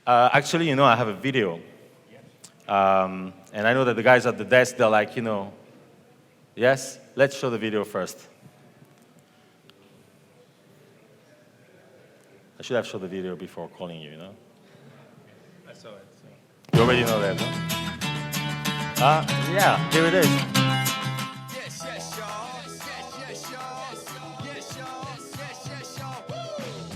Actually, I have a video. And I know that the guys at the desk, they're like, yes, let's show the video first. I should have showed the video before calling you, I saw it. So. You already know that, huh? Yeah, here it is.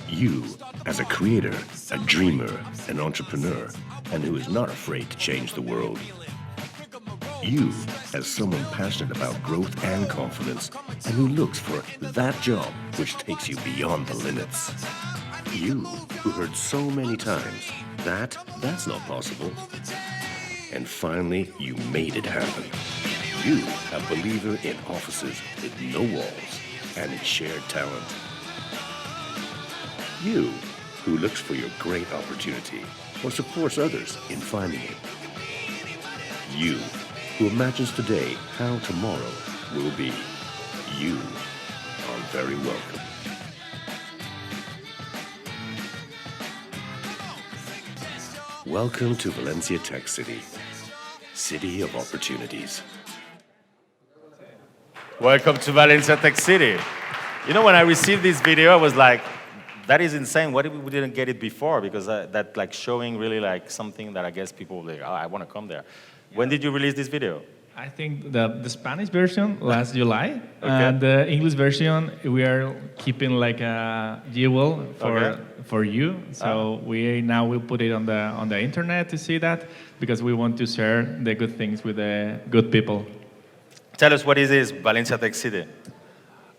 You, as a creator, a dreamer, an entrepreneur, and who is not afraid to change the world. You, as someone passionate about growth and confidence, and who looks for that job which takes you beyond the limits. You, who heard so many times that that's not possible. And finally, you made it happen. You, a believer in offices with no walls and in shared talent. You, who looks for your great opportunity or supports others in finding it. You, who imagines today how tomorrow will be. You are very welcome. Welcome to Valencia Tech City, city of opportunities. Welcome to Valencia Tech City. When I received this video, I was like, that is insane. Why we didn't get it before? Because that like showing really like something that I guess people will like, oh, I want to come there. Yeah. When did you release this video? I think the Spanish version last July, okay. And the English version we are keeping like a jewel for you. So we now will put it on the internet to see that because we want to share the good things with the good people. Tell us what is this Valencia Tech City.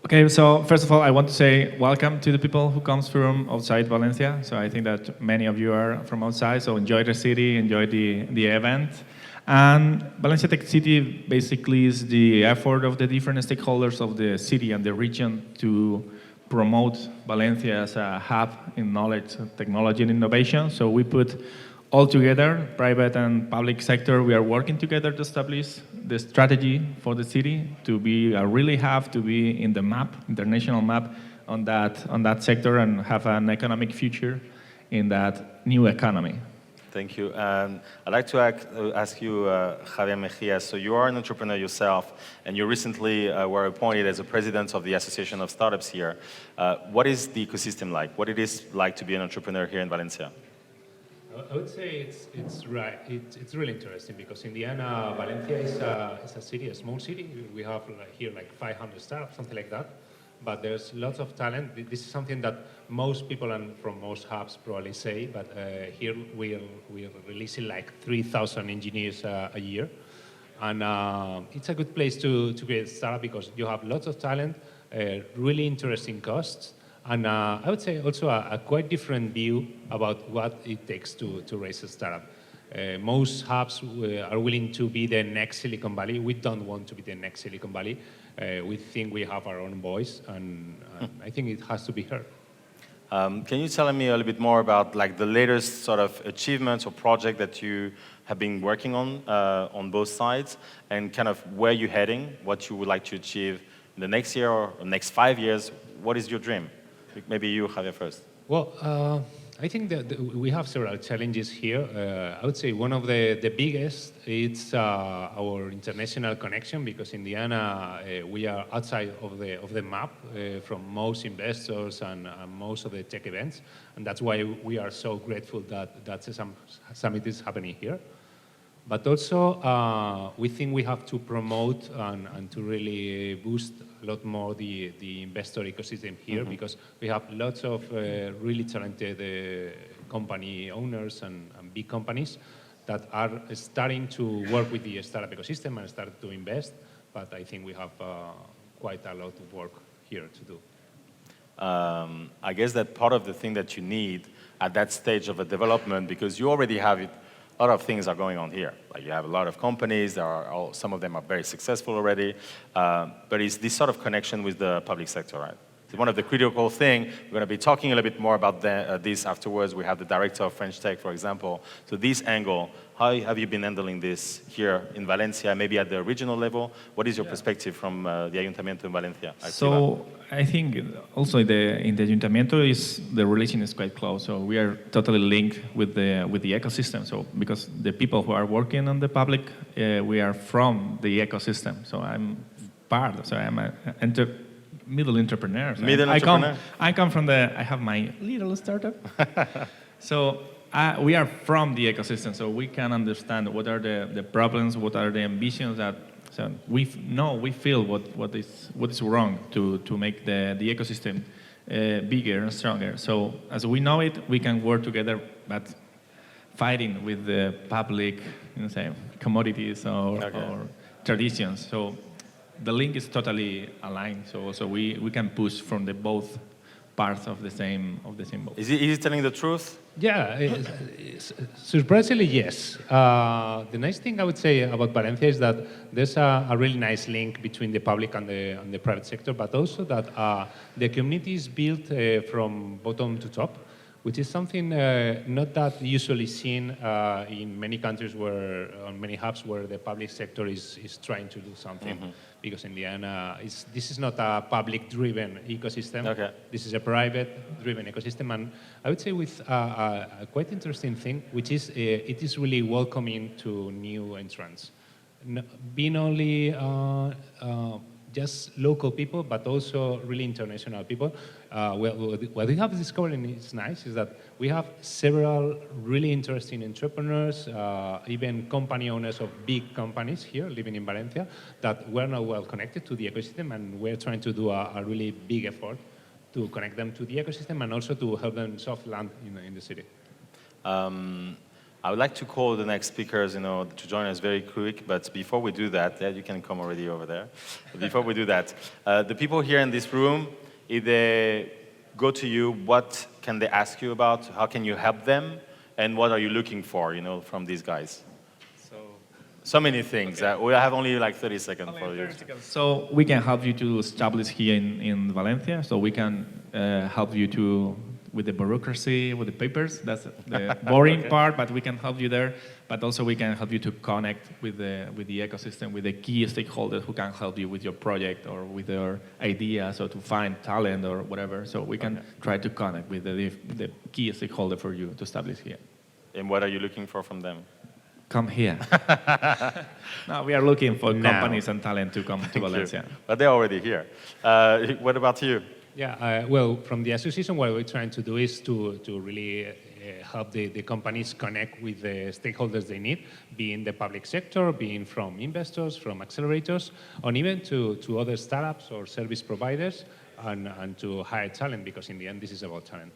Okay, so first of all, I want to say welcome to the people who comes from outside Valencia. So I think that many of you are from outside, so enjoy the city, enjoy the event. And Valencia Tech City basically is the effort of the different stakeholders of the city and the region to promote Valencia as a hub in knowledge, technology, and innovation. So we put all together, private and public sector, we are working together to establish the strategy for the city to be a really hub, to be in the map, international map on that sector and have an economic future in that new economy. Thank you. I'd like to ask you, Javier Megias, so you are an entrepreneur yourself, and you recently were appointed as a president of the Association of Startups here. What is the ecosystem like? What it is like to be an entrepreneur here in Valencia? I would say it's right. It's really interesting because in the end, Valencia is a city, a small city. We have here like 500 startups, something like that. But there's lots of talent. This is something that most people and from most hubs probably say, but here we're releasing like 3,000 engineers a year. And it's a good place to create a startup because you have lots of talent, really interesting costs, and I would say also a quite different view about what it takes to raise a startup. Most hubs are willing to be the next Silicon Valley. We don't want to be the next Silicon Valley. We think we have our own voice, and I think it has to be heard. Can you tell me a little bit more about like the latest sort of achievements or project that you have been working on both sides, and kind of where you're heading, what you would like to achieve in the next year or next 5 years? What is your dream? Maybe you, Javier, first. Well, I think that we have several challenges here. I would say one of the biggest is our international connection, because in the end we are outside of the map from most investors and most of the tech events, and that's why we are so grateful that Sesame Summit is happening here. But also, we think we have to promote and to really boost a lot more the investor ecosystem here, because we have lots of really talented company owners and big companies that are starting to work with the startup ecosystem and start to invest. But I think we have quite a lot of work here to do. I guess that part of the thing that you need at that stage of a development, because you already have it, a lot of things are going on here. Like you have a lot of companies, some of them are very successful already, but it's this sort of connection with the public sector, right? It's one of the critical things. We're going to be talking a little bit more about this afterwards. We have the director of French Tech, for example. So this angle, How have you been handling this here in Valencia, maybe at the regional level? What is your perspective from the Ayuntamiento in Valencia? Activa? So I think also in the Ayuntamiento the relation is quite close. So we are totally linked with the ecosystem. So because the people who are working on the public, we are from the ecosystem. So I'm part. So I'm a middle entrepreneur. So Middle entrepreneur. I come from I have my little startup. So we are from the ecosystem, so we can understand what are the problems, what are the ambitions that. So we feel what is wrong to make the ecosystem bigger and stronger. So as we know it, we can work together, but fighting with the public, say, commodities or traditions. So the link is totally aligned. So we can push from both parts of the same boat. Is he telling the truth? Yeah, surprisingly, yes. The nice thing I would say about Valencia is that there's a really nice link between the public and the private sector, but also that the community is built from bottom to top, which is something not that usually seen in many countries on many hubs where the public sector is trying to do something. Mm-hmm. Because in the end, this is not a public-driven ecosystem. Okay. This is a private-driven ecosystem, and I would say with a quite interesting thing, which is it is really welcoming to new entrants. Being only just local people, but also really international people. What we have discovered, and it's nice, is that we have several really interesting entrepreneurs, even company owners of big companies here living in Valencia, that were not well connected to the ecosystem, and we're trying to do a really big effort to connect them to the ecosystem and also to help them soft land in the city. I would like to call the next speakers, to join us very quick. But before we do that, you can come already over there. But before we do that, the people here in this room, if they go to you, what can they ask you about? How can you help them? And what are you looking for, from these guys? So many things. Okay. We have only like 30 seconds for you. So we can help you to establish here in Valencia. So we can help you with the bureaucracy, with the papers. That's the boring part, but we can help you there. But also we can help you to connect with the ecosystem, with the key stakeholders who can help you with your project or with your ideas or to find talent or whatever. So we can try to connect with the key stakeholder for you to establish here. And what are you looking for from them? Come here. No, we are looking for companies and talent to come to Valencia. But they're already here. What about you? Yeah, well, from the association, what we're trying to do is to really help the companies connect with the stakeholders they need, being the public sector, being from investors, from accelerators, or even to other startups or service providers, and to hire talent, because in the end, this is about talent.